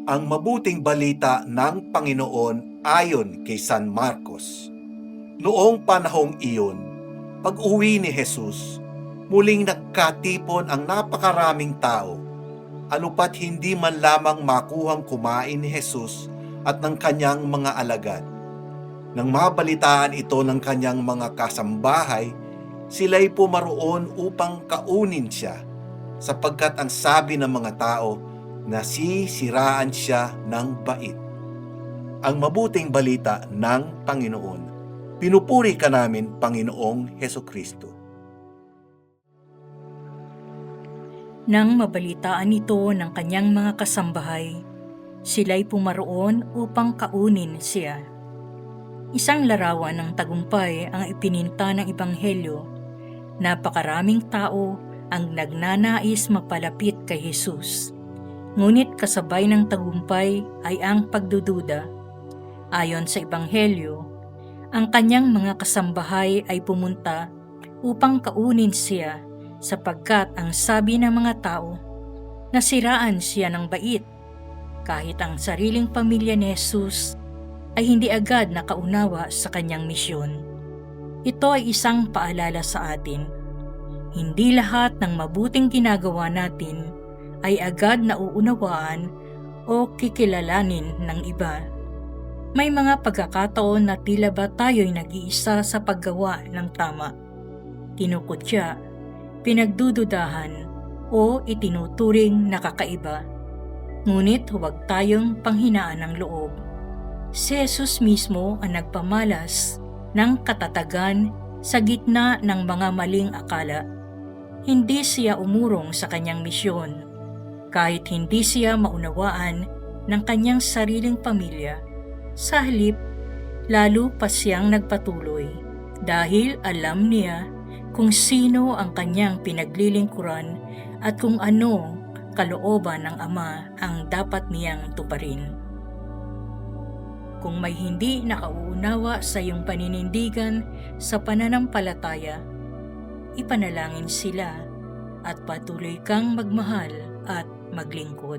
Ang mabuting balita ng Panginoon ayon kay San Marcos. Noong panahong iyon, pag-uwi ni Jesus, muling nagkatipon ang napakaraming tao. Anupat hindi man lamang makuhang kumain ni Jesus at ng kanyang mga alagad. Nang mabalitaan ito ng kanyang mga kasambahay, sila'y pumaroon upang kaunin siya, sapagkat ang sabi ng mga tao, nasisiraan siya ng bait. Ang mabuting balita ng Panginoon. Pinupuri ka namin, Panginoong Hesukristo. Nang mabalitaan ito ng kanyang mga kasambahay, sila'y pumaroon upang kaunin siya. Isang larawan ng tagumpay ang ipininta ng Ebanghelyo. Napakaraming tao ang nagnanais mapalapit kay Jesus. Ngunit kasabay ng tagumpay ay ang pagdududa. Ayon sa Ebanghelyo, ang kanyang mga kasambahay ay pumunta upang kaunin siya sapagkat ang sabi ng mga tao, nasiraan siya ng bait. Kahit ang sariling pamilya ni Jesus ay hindi agad nakaunawa sa kanyang misyon. Ito ay isang paalala sa atin. Hindi lahat ng mabuting ginagawa natin ay agad nauunawaan o kikilalanin ng iba. May mga pagkakataon na tila ba tayo'y nag-iisa sa paggawa ng tama. Kinukutya, pinagdududahan, o itinuturing na kakaiba. Ngunit huwag tayong panghinaan ng loob. Si Jesus mismo ang nagpamalas ng katatagan sa gitna ng mga maling akala. Hindi siya umurong sa kanyang misyon. Kahit hindi siya maunawaan ng kanyang sariling pamilya, sa halip, lalo pa siyang nagpatuloy dahil alam niya kung sino ang kanyang pinaglilingkuran at kung ano kalooban ng Ama ang dapat niyang tuparin. Kung may hindi nakauunawa sa iyong paninindigan sa pananampalataya, ipanalangin sila at patuloy kang magmahal at maglingkod.